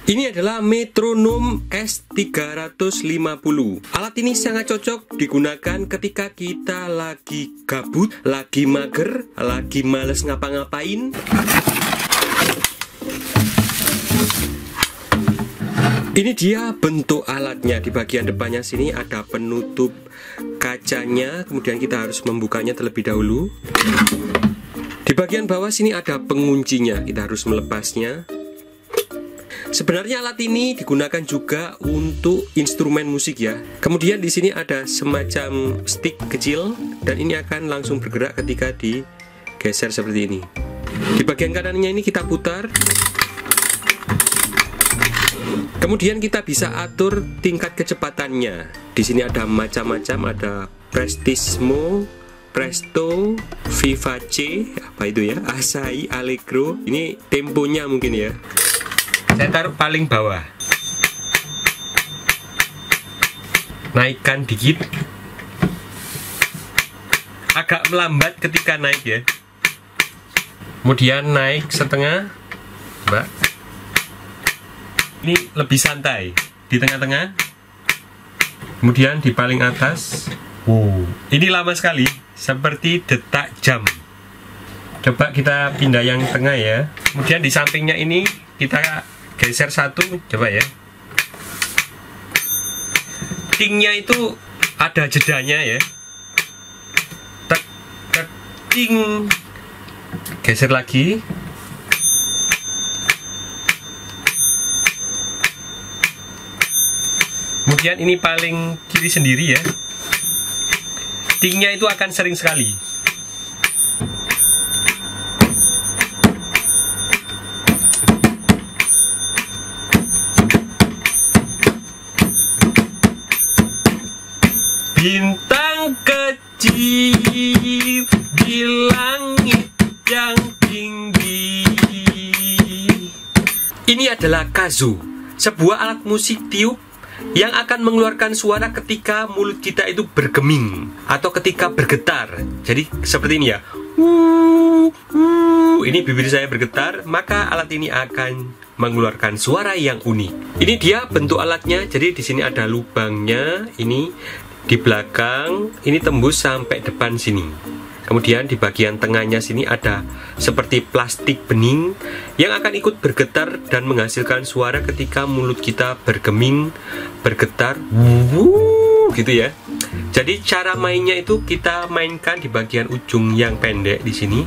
Ini adalah metronom S350. Alat ini sangat cocok digunakan ketika kita lagi gabut, lagi mager, lagi males ngapa-ngapain. Ini dia bentuk alatnya. Di bagian depannya sini ada penutup kacanya, kemudian kita harus membukanya terlebih dahulu. Di bagian bawah sini ada penguncinya, kita harus melepasnya. Sebenarnya alat ini digunakan juga untuk instrumen musik ya. Kemudian di sini ada semacam stick kecil dan ini akan langsung bergerak ketika digeser seperti ini. Di bagian kanannya ini kita putar. Kemudian kita bisa atur tingkat kecepatannya. Di sini ada macam-macam, ada Prestismo, Presto, Vivace, apa itu ya? Asahi, Allegro. Ini temponya mungkin ya. Saya taruh paling bawah. Naikkan dikit. Agak melambat ketika naik ya. Kemudian naik setengah. Coba. Ini lebih santai. Di tengah-tengah. Kemudian di paling atas. Wow, ini lama sekali. Seperti detak jam. Coba kita pindah yang tengah ya. Kemudian di sampingnya ini kita geser satu, coba ya. Tingnya itu ada jedanya ya. Tek, tek, ting. Geser lagi. Kemudian ini paling kiri sendiri ya. Tingnya itu akan sering sekali. Bintang kecil di langit yang tinggi. Ini adalah kazoo, sebuah alat musik tiup yang akan mengeluarkan suara ketika mulut kita itu bergeming atau ketika bergetar. Jadi seperti ini ya. Ini bibir saya bergetar, maka alat ini akan mengeluarkan suara yang unik. Ini dia bentuk alatnya. Jadi di sini ada lubangnya. Ini di belakang, ini tembus sampai depan sini. Kemudian di bagian tengahnya sini ada seperti plastik bening yang akan ikut bergetar dan menghasilkan suara ketika mulut kita bergeming, bergetar, gitu ya. Jadi cara mainnya itu kita mainkan di bagian ujung yang pendek di sini.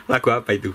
Lagu apa itu?